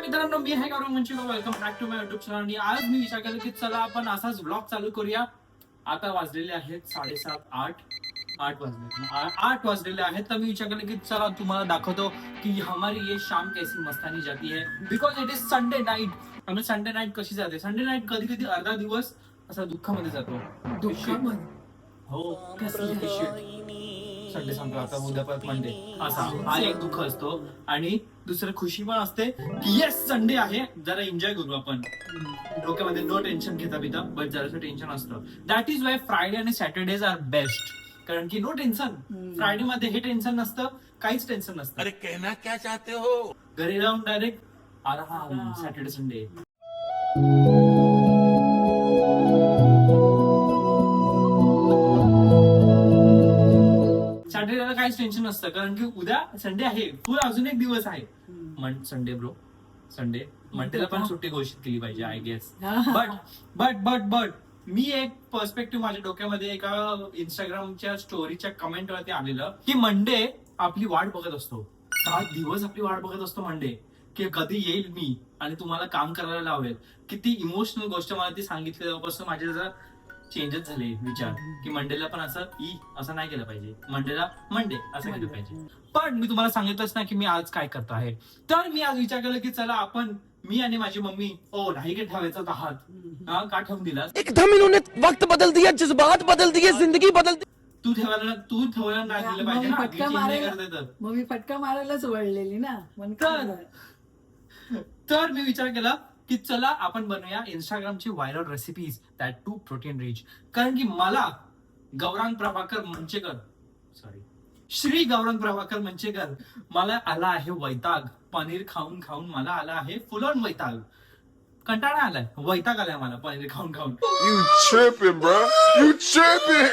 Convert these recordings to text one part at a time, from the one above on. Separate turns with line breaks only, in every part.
मित्रांनो, मी आहे Gaurav Manchilo. Welcome back to my YouTube channel. आणि आज मी विचार केला की चला आपण असाच ब्लॉग चालू करूया. आता वाजलेले आहेत 8 वाजलेले आहेत. तर मी विचार केला की चला तुम्हाला दाखवतो की हमारी ये शाम कैसी मस्तानी जाती है, because it is Sunday night. आणि संडे नाईट कशी जाते, संडे नाईट कधी कधी अर्धा दिवस असा दुःखामध्ये जातो. हो, संडे संपला, आता उद्या परत मंडे. असा हा एक दुःख असतो. आणि दुसरं खुशी पण असते की येस संडे आहे, जरा एन्जॉय करू आपण. डोक्यामध्ये नो टेन्शन घेता पिता, बट जरासं टेन्शन असतं. दॅट इज वाय फ्रायडे आणि सॅटर्डेज आर बेस्ट. कारण की नो टेन्शन. फ्रायडे मध्ये हे टेन्शन नसतं, काहीच टेन्शन नसतं.
अरे कहना क्या चाहते हो?
घरी जाऊन डायरेक्ट आराम. सॅटर्डे संडे सॅटर्डेला काहीच टेन्शन नसतं, कारण की उद्या संडे आहे, फुल अजून एक दिवस आहे. संडे ब्रो, संडे मंडेला पण सुट्टी घोषित केली पाहिजे आय गेस. बट मी एक पर्स्पेक्टिव्ह माझ्या डोक्यामध्ये एका इंस्टाग्रामच्या स्टोरीच्या कमेंट वरती आलेलं की मंडे आपली वाट बघत असतो. 7 दिवस आपली वाट बघत असतो मंडे, की कधी येईल मी आणि तुम्हाला काम करायला लावेल. किती इमोशनल गोष्ट मला ती सांगितली तेव्हापासून माझे जरा चेंजेस झाले विचार की मंडेला पण असं नाही केलं पाहिजे. मंडेला मंडे असं केलं पाहिजे. पण मी तुम्हाला सांगितलंच ना की मी आज काय करतो आहे. तर मी आज विचार केला की चला आपण, मी आणि माझी मम्मी, नाही की ठेवायचा आहात का ठेवून दिला.
एकदम इन्होंने वक्त बदल दिया, जज्बात बदल दिए, जिंदगी बदल दी.
तू ठेवायला नाही दिलं पाहिजे ना.
मग मी फटका मारायलाच वळलेली ना.
तर मी विचार केला की चला आपण बनवूया इंस्टाग्रामची viral recipes that too protein rich. कारण की मला श्री गौरांग प्रभाकर मंचेकर मला आला आहे वैताग. पनीर खाऊन खाऊन मला आला आहे फुल ऑन वैताग. कंटाळा आलाय, वैताग आलाय मला पनीर खाऊन खाऊन.
You tripping, bro? You tripping?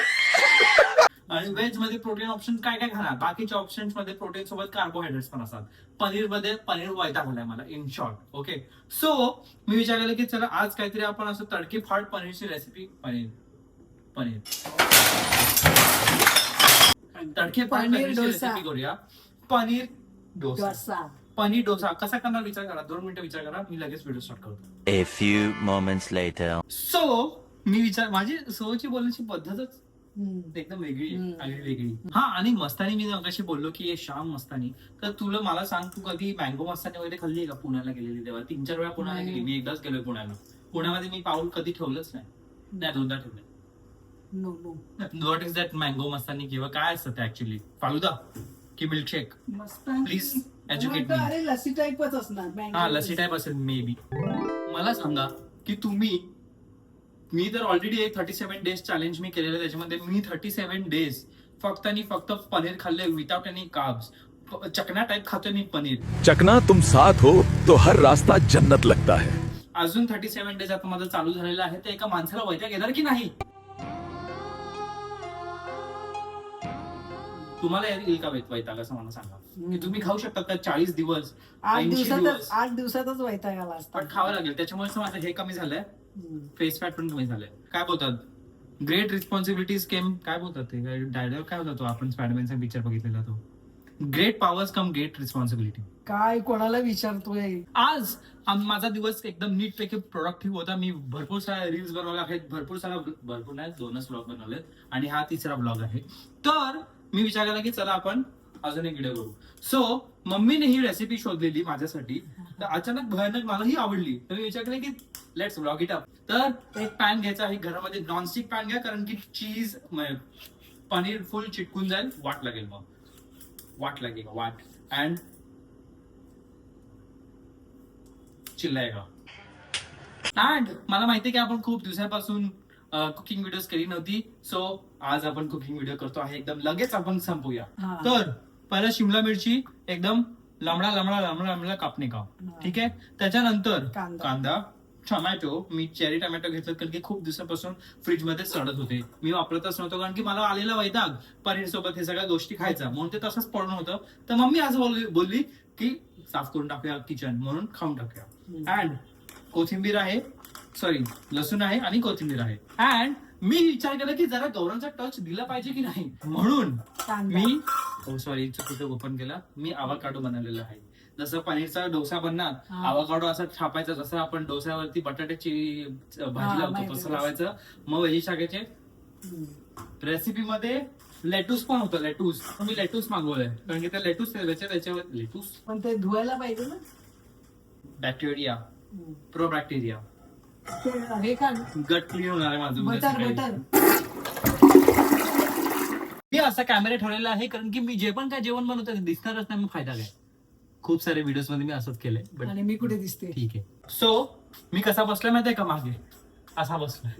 आणि व्हेज मध्ये प्रोटीन ऑप्शन काय काय खाणार, बाकीच्या ऑप्शन मध्ये प्रोटीन सोबत कार्बोहायड्रेट्स पण असतात. पनीर मध्ये पनीर वैताग आलाय मला इन शॉर्ट. ओके, सो मी विचार केला की चला आज काहीतरी आपण असं तडकी फाट पनीरची रेसिपी, तडके रेसिपी करूया. पनीर डोसा कसा करणार विचार करा, 2 मिनिटं विचार करा, मी लगेच व्हिडिओ स्टार्ट करतो.
A few moments later.
So माझी सोची बोलण्याची पद्धतच एकदम वेगळी. हा, आणि मस्तानी मी मगाशी बोललो की हे शाम मस्तानी. तर मला सांग, तू कधी मँगो मस्तानी वगैरे खाल्ली आहे का? पुण्याला गेलेली तेव्हा 3-4 वेळा पुण्याला गेली मी. एकदाच गेलोय पुण्याला. पुण्यामध्ये मी पाऊल कधी ठेवलंच नाही, 2दा ठेवलंय. व्हॉट इज दॅट मँगो मस्तानी किंवा काय असतं ते ऍक्च्युली? फालुदा की मिल्कशेक? प्लीज एज्युकेट मी.
लसी टाईपच असणार.
हा, लसी टाईप असेल मे बी. मला सांगा की मी तर ऑलरेडी एक 37 डेज चॅलेंज मी केलेलं. त्याच्यामध्ये मी 37 डेज फक्त आणि फक्त पनीर खाल्ले विदाउट एनी कार्ब्स. चकना टाईप खातोय मी पनीर.
चकना तुम साथ हो तो हर रास्ता जन्नत लगता है.
अजून 37 डेज आता माझं चालू झालेलं आहे. ते एका माणसाला वैताग येणार की नाही? तुम्हाला येईल का वैताग असं मला सांगा. की तुम्ही खाऊ शकता का 40 दिवस 80 दिवस?
8 दिवसातच वैताग आला असता.
पण खावं लागेल. त्याच्यामुळे माझं हे कमी झालंय, फेस फॅट पण कमी झालंय. काय बोलतात, ग्रेट रिस्पॉन्सिबिलिटीज केम, काय बोलतात ते डायलॉग, काय होता तो आपण स्पायडरमॅनचा पिक्चर बघितलेला तो, great powers come great responsibility.
काय कोणाला विचारतोय?
आज माझा दिवस एकदम नीट पैकी प्रोडक्टिव्ह होता. मी भरपूर साऱ्या रील्स बनवल्या आहेत, भरपूर नाही 2च ब्लॉग बनवलेत आणि हा 3रा ब्लॉग आहे. तर मी विचार केला की चला आपण अजून एक व्हिडिओ करू. सो मम्मीने ही रेसिपी शोधलेली माझ्यासाठी, तर अचानक भयानक मला ही आवडली. तर मी विचार केला की लेट्स ब्लॉग इट अप. तर एक पॅन घ्यायचा आहे घरामध्ये, नॉनस्टिक पॅन घ्या, कारण की चीज पनीर फुल चिटकून जाईल, वाट लागेल अँड चिल्लाएगा. अँड मला माहिती की आपण खूप दिवसापासून कुकिंग व्हिडिओज केली नव्हती. सो आज आपण कुकिंग व्हिडिओ करतो आहे, एकदम लगेच आपण संपूया. तर पहिला शिमला मिरची एकदम लांबडा कापणे का, ठीक आहे. त्याच्यानंतर कांदा, टोमॅटो. मी चेरी टोमॅटो घेतलं कारण की खूप दिवसापासून फ्रीज मध्ये सडत होते, मी वापरतच नव्हतो, कारण की मला आलेला वैताग पनीर सोबत हे सगळ्या गोष्टी खायचा, म्हणून ते तसंच पडून होतं. तर मम्मी आज बोलली की साफ करून टाकूया किचन, म्हणून खाऊन टाकूया. अँड कोथिंबीर आहे, लसूण आहे आणि कोथिंबीर आहे. अँड मी विचार केला की जरा गौरांचा टच दिला पाहिजे की नाही, म्हणून मी चुकीचं ओपन केला. मी आवाकाडो बनवलेला आहे. जसं पनीरचा डोसा बनणार,
हा.
आवाकाडो असं छापायचं, जसं आपण डोस्यावरती बटाट्याची भाजी
हा,
लावतो
माहिती
तसं
आहे.
लावायचं. मग व्हेज टाकायचे. रेसिपी मध्ये लेटूस पण होतं, लेटूस. मी लेटूस मागवलंय कारण की त्या लेटूस त्याच्यावर लेटूस
पण ते धुवायला पाहिजे ना.
बॅक्टेरिया, प्रो बॅक्टेरिया,
ते हे का
गट क्लीन होणार आहे माझं उद्या
बटर
सकाळी.
बटर.
मी असा कॅमेरा ठेवलेला आहे कारण की मी जे पण काय जेवण बनवतो ते दिसणारच नाही, मग फायदा काय. खूप सारे व्हिडिओज मध्ये मी असंच केलंय, बट
आणि मी कुठे दिसते.
ठीक आहे. सो मी कसा बसलोय माहितीये का, मागे असा बसलोय.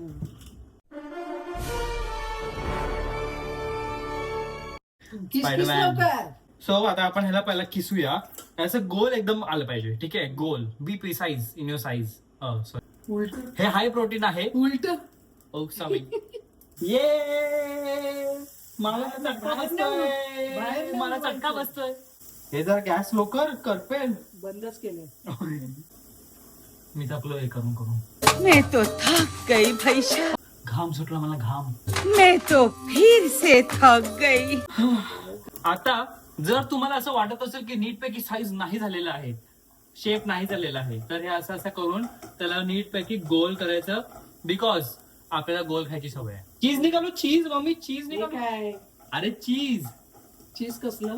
किस
Spider-Man.
लवकर.
सो आता आपण ह्याला पहिला किसूया. असं गोल एकदम आलं पाहिजे, ठीक आहे. गोल, be precise in your size. Sorry,
उलट
हे हाय प्रोटीन आहे.
उलट.
Oh sorry. ये मला चटका बसतोय,
बाहेर नाही
मला
उडवायचं.
चटका बसतोय. हे जरा गॅस लवकर करपेल.
बंदच केलं.
मी थकलो हे करून करून.
मैं तो थक गई भाई साहब,
घाम सुटला मला, घाम.
मैं तो फिर से थक गई.
आता जर तुम्हाला असं वाटत असेल की नीटपैकी साईज नाही झालेला आहे, शेप नाही झालेला आहे, तर हे असं असं करून त्याला नीटपैकी गोल करायचं. बिकॉज आपल्याला गोल खायची सवय आहे. चीज निघालो, चीज मम्मी, चीज
हे
निघालो.
काय
अरे चीज,
चीज कसलं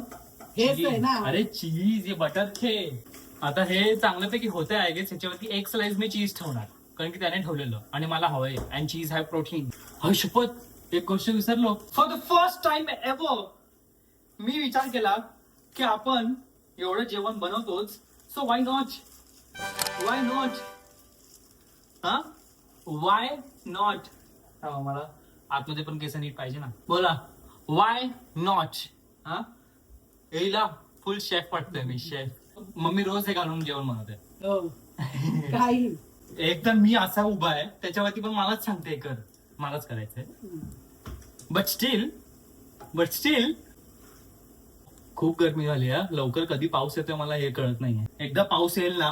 हेच आहे ना.
अरे चीज, हे बटर थे. आता हे चांगल्यापैकी होते आहे गेस. ह्याच्यावरती एक स्लाइस मी चीज ठेवणार कारण की त्याने ठेवलेलं आणि मला हवंय. And cheese have protein. हा शपथ, एक गोष्ट विसरलो. For the first time ever मी विचार केला की आपण एवढं जेवण बनवतोच, so why not, why not, हा वाय नॉट. मला आतमध्ये पण केस नीट पाहिजे ना. बोला वाय नॉट. हा येईला फुल शेफ वाटतोय मी, शेफ. मम्मी रोज हे घालून जेवण बनवते.
हो. काही
एक तर मी असा उभा आहे त्याच्यावरती पण मलाच सांगते कर, मलाच करायचंय. बट स्टील खूप गरमी झाली आहे. लवकर कधी पाऊस येतोय मला हे कळत नाहीये. एकदा पाऊस येईल ना,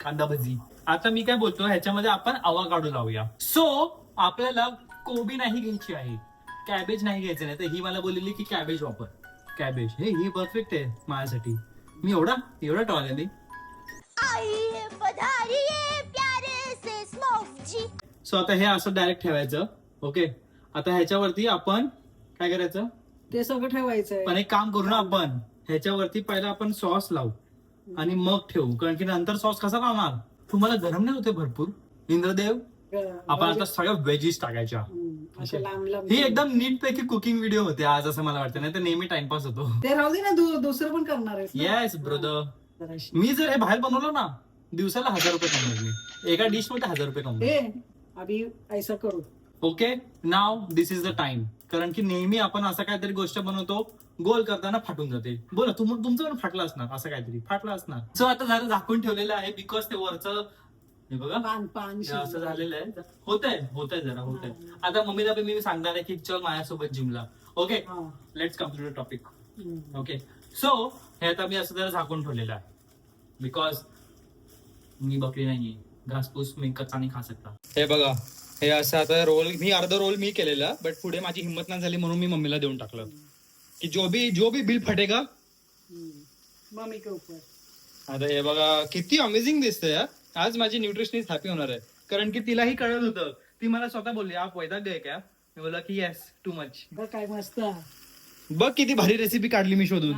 कांदा भजी. आता मी काय बोलतो, ह्याच्यामध्ये आपण आवाकाडो लावूया. सो आपल्याला कोबी नाही घ्यायची आहे, कॅबेज नाही घ्यायचं. नाही तर ही मला बोललेली की कॅबेज वापर. कॅबेज ही परफेक्ट आहे माझ्यासाठी. मी एवढा टॉल आहे. सो आता हे असं डायरेक्ट ठेवायचं. ओके, आता ह्याच्यावरती आपण काय करायचं,
ते सगळं ठेवायचंय.
पण एक काम करू ना, आपण ह्याच्यावरती पहिला आपण सॉस लावू आणि मग ठेवू, कारण की नंतर सॉस कसा लावणार. तुम्हाला गरम नाही होते भरपूर इंद्रदेव. आपण आता सगळ्या व्हेजीस टाकायच्या.
असं लांब लांब.
ही एकदम नीटपैकी कुकिंग व्हिडिओ होते आज असं मला वाटतं, नाही तर नेहमी टाइमपास होतो.
ते राहू दे ना, दुसरं पण करणार आहेस ना?
Yes brother.
जराशी.
मी जर हे बाहेर बनवलं ना, दिवसाला 1000 रुपये कमवले मी. एका डिश मध्ये 1000 रुपये कमवले.
ए अभी ऐसा करू.
Okay, now this is the time. कारण की नेहमी आपण असं काहीतरी गोष्ट बनवतो, गोल करताना फाटून जाते. बोला तुमचं पण फाटलं असणार, असं काहीतरी फाटलं असणार. सो आता जरा झाकून ठेवलेलं आहे बिकॉज ते वरचं हे बघा
पान
हे असं झालेलं आहे. होतंय जरा होतंय. आता मम्मीला पण मी सांगणार आहे की चल माझ्यासोबत जिमला. Okay, let's complete the topic. Okay, so हे आता मी असं जरा झाकून ठेवलेलं आहे बिकॉज मी बकरी नाहीये, घासपूस मी कच्चा नाही खा सकता. हे बघा, हे असं आता अर्धा रोल मी केलेला, बट पुढे माझी हिंमत नाही झाली म्हणून मी मम्मीला देऊन टाकलं की जो भी बिल फटेगा
मम्मी के ऊपर.
आता हे बघा किती अमेझिंग दिसतंय यार. आज माझी न्यूट्रिशनिस्ट हॅपी होणार आहे कारण की तिलाही कळत होतं. ती मला स्वतः बोलली आप वैताग गए क्या. मी बोला की येस, टू मच.
बघ काय मस्त.
बघ किती भारी रेसिपी काढली मी शोधून.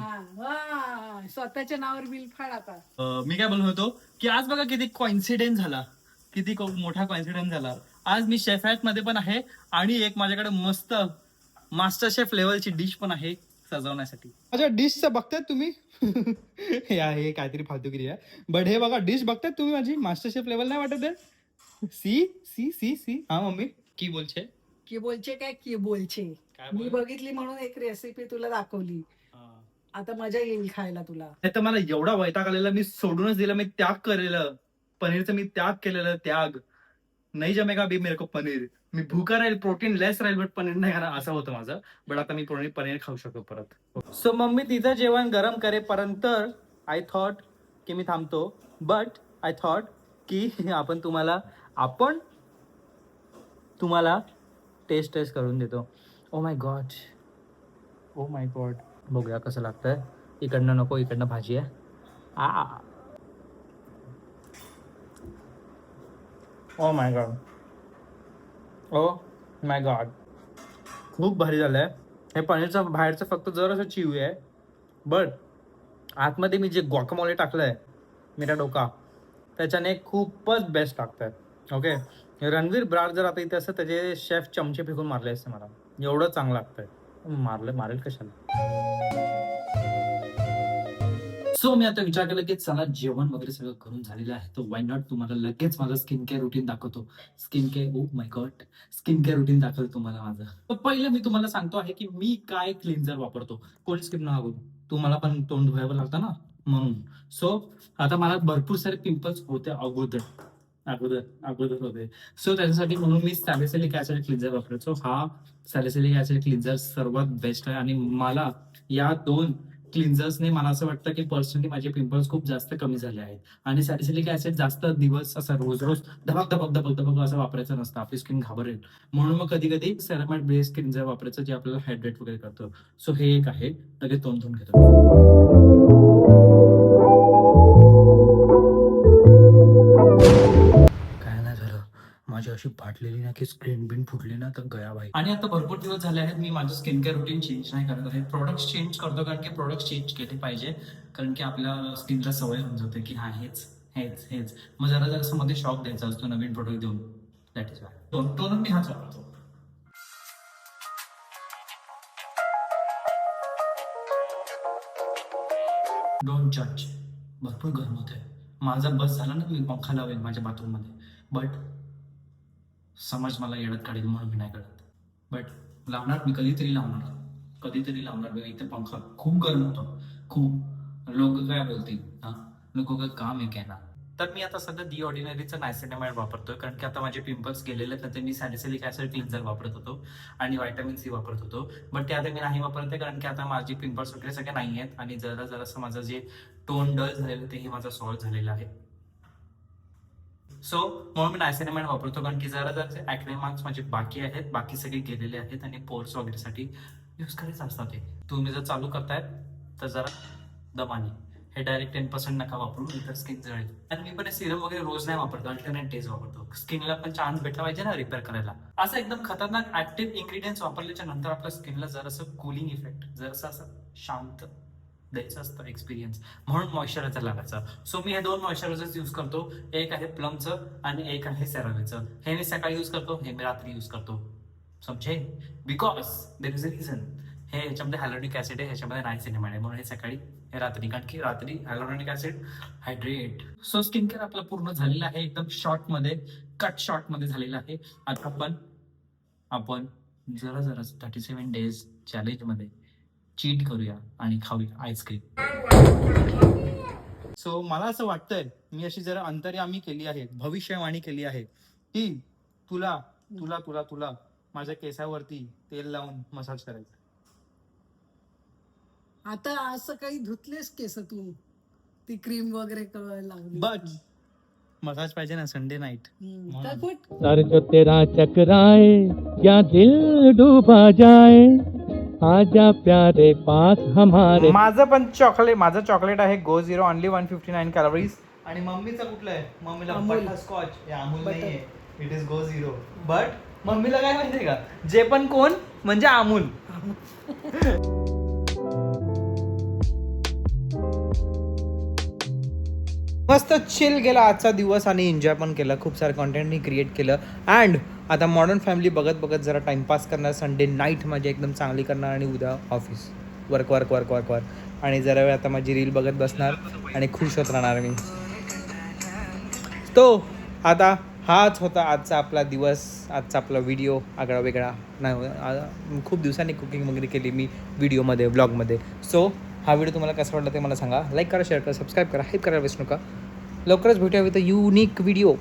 स्वतःच्या नावावर बिल फाड आता.
मी काय बोलत होतो की आज बघा किती कॉन्सिडेंस झाला, किती मोठा कॉन्सिडेंस झाला. आज मी शेफॅट मध्ये पण आहे आणि एक माझ्याकडे मस्त मास्टर शेफ लेवलची डिश पण आहे सजवण्यासाठी. अच्छा, डिशचं बघताय तुम्ही. हे काहीतरी फालतूगिरी आहे, बट हे बघा डिश बघताय तुम्ही माझी मास्टर शेफ लेवल नाही वाटत आहे. सी. हा मम्मी की बोलचे
की बोलचे मी बघितली म्हणून एक रेसिपी तुला दाखवली. आता मजा येईल खायला तुला.
नाही तर मला एवढा वैताग आलेला, मी सोडूनच दिला. मी त्याग केलेलं पनीरचं, मी त्याग केलेलं. त्याग नाही जमेगा अभी मेरे को पनीर. मी भूका राहील, प्रोटीन लेस राहील, बट पनीर नाही खाणार असं होतं माझं. बट आता मी पनीर खाऊ शकतो परत. सो मम्मी तिचं जेवण गरम करेपर्यंत आय थॉट की मी थांबतो, बट आय थॉट की आपण तुम्हाला टेस्ट करून देतो. ओ माय गॉड, बघूया कसं लागतंय. इकडनं नको, इकडनं भाजी आहे oh my God, oh my God, खूप भारी झालंय हे. पनीरचं बाहेरचं फक्त जरासं चिवी आहे, बट आतमध्ये मी जे गुआकामोले टाकलंय मेरा डोका, त्याच्याने खूपच बेस्ट लागतंय. ओके, रणवीर ब्रार जर आता इथे असतं त्याचे शेफ चमचे फेकून मारले असते मला, एवढं चांगलं लागतंय. मारेल कशाला. सो मी आता विचार केला की चला जेवण वगैरे सगळं करून झालेलं आहे, तर वाय नॉट तुम्हाला लगेच माझं स्किन केअर रुटीन दाखवतो. Skin care, oh my God, skin care routine दाखवतो तुम्हाला माझं. तर पहिलं मी तुम्हाला सांगतो आहे की मी काय क्लिन्झर वापरतो. कोल्ड स्किन ना बघू, तुम्हाला पण तोंड धुवावं लागतं ना म्हणून. सो आता मला भरपूर सारे पिंपल्स होते अगोदर होते. सो त्याच्यासाठी म्हणून मी सॅलिसिलिक ऍसिड क्लिन्झर वापरायचो. हा सॅलिसिलिक ऍसिड क्लिन्झर सर्वात बेस्ट आहे आणि मला या 2 क्लिन्झर्सने मला असं वाटतं की पर्सनली माझे पिंपल्स खूप जास्त कमी झाले आहेत. आणि सॅलिसिलिक ऍसिड जास्त दिवस असं रोज धबक असं वापरायचं नसतं, आपली स्किन घाबरेल. म्हणून मग कधी कधी सेरामाइड बेस्ड क्लिन्झर वापरायचं जे आपल्याला हायड्रेट वगैरे करतं. सो हे एक आहे, लगेच तोंड धुवून घेतो. माझी अशी फाटलेली ना की स्क्रीन बिन फुटली ना तर गया भाई. आणि आता भरपूर दिवस झाले आहेत मी माझं स्किन केअर रुटीन चेंज नाही करत आहे. प्रोडक्ट्स चेंज करतो कारण की प्रोडक्ट्स चेंज केले पाहिजे, कारण की आपल्या स्किनला सवय होऊन जाते की हा हेच मग जरा मध्ये शॉक द्यायचा असतो नवीन प्रोडक्ट देऊन. दॅट इज वाय टोनर मी हाच वापरतो. डोंट जज. भरपूर गरम होते माझा, बस झाला ना मी पंखा लावेल माझ्या बाथरूम मध्ये, बट समज मला येडत काढेल म्हणून मी नाही करत. बट लावणार मी, कधीतरी लावणार मी. इथे पंखा खूप गरम होतो, खूप. लोक काय बोलतील, लोक काय काम आहे काय ना. तर मी आता सध्या दी ऑर्डिनरीचं नायसिनामाइड वापरतोय, कारण की आता माझे पिंपल्स गेलेले आहेत. तर मी सॅलिसिलिक ऍसिड क्लिन्झर वापरत होतो आणि व्हायटामिन सी वापरत होतो, बट ते आता मी नाही वापरते कारण की आता माझे पिंपल्स वगैरे सगळे नाही आहेत आणि जरासं माझं जे टोन डल झालेलं तेही माझं सॉल्व्ह झालेलं आहे. सो म्हणून मी नायसिनामाइड वापरतो, कारण की जरा ऍक्ने मार्क्स माझे बाकी आहेत, बाकी सगळे गेलेले आहेत आणि पोर्स वगैरेसाठी यूज करायचं असतात. ते तुम्ही जर चालू करतायत तर जरा दमाने, हे डायरेक्ट 10% नका वापरू, इतर स्किन जळेल. आणि मी पण सिरम वगैरे रोज नाही वापरतो, अल्टरनेट डेज वापरतो. स्किनला पण चान्स भेटला पाहिजे ना रिपेअर करायला. असं एकदम खतरनाक ऍक्टिव्ह इन्ग्रेडियंट्स वापरल्याच्या नंतर आपल्या स्किनला जरासं कुलिंग इफेक्ट, जरासं असं शांत द्यायचं असतं एक्सपिरियन्स, म्हणून मॉइश्चरायझर लागायचं. सो मी हे 2 मॉइश्चरायझर्स यूज करतो. एक आहे प्लमचं आणि एक आहे सेरावेचं. हे मी सकाळी यूज करतो, हे मी रात्री यूज करतो. समजे, because there is a reason. हे ह्याच्यामध्ये हायलोनिक ऍसिड आहे, ह्याच्यामध्ये नायसिनामाइड आहे, म्हणून हे सकाळी हे रात्री, कारण की रात्री hyaluronic acid hydrate. So skin care आपलं पूर्ण झालेलं आहे, एकदम शॉर्टमध्ये, कट शॉर्टमध्ये झालेलं आहे. आता आपण जरा 37 डेज चॅलेंजमध्ये चीट करूया आणि खाऊया आईस्क्रीम. सो मला असं वाटतंय, मी अशी जरा अंतर्यामी केली आहे, भविष्यवाणी केली आहे की तुला तुला तुला तुला माझ्या केसावरती तेल लावून मसाज करायचा.
आता असं काही धुतलेस केस तू, ती क्रीम वगैरे लावली,
बट मसाज पाहिजे ना संडे नाईट.
तर कुठ
सर जो तेरा चकराए या दिल डूबा जाए आजा प्यारे पास हमारे.
माझं चॉकलेट आहे गो झिरो, ओनली 159 कॅलरीज. आणि मम्मीचं कुठलं आहे? मम्मीला बटरस्कॉच. हे अमूल नाहीये, it is go zero. But मम्मीला काय माहितीये का, जे पण कोण म्हणजे अमूल. मस्त चिल गेला आजचा दिवस आणि एन्जॉय पण केला, खूप सारं कॉन्टेंटनी क्रिएट केलं. अँड आता मॉडर्न फॅमिली बघत जरा टाइमपास करणार, संडे नाईट माझी एकदम चांगली करणार आणि उद्या ऑफिस वर्क आणि जरा वेळ आता माझी रील बघत बसणार आणि खुश होत राहणार मी. तो आता हाच होता आजचा आपला दिवस, आजचा आपला व्हिडिओ. आगळा वेगळा नाही, खूप दिवसांनी कुकिंग वगैरे केली मी व्हिडिओमध्ये, ब्लॉगमध्ये. सो हा व्हिडिओ तुम्हाला कसा वाटला ते मला सांगा. लाईक करा, शेअर करा, सबस्क्राईब करा, हाईप करायला विसरू नका. लवकरच भेटूया विथ अ युनिक व्हिडिओ.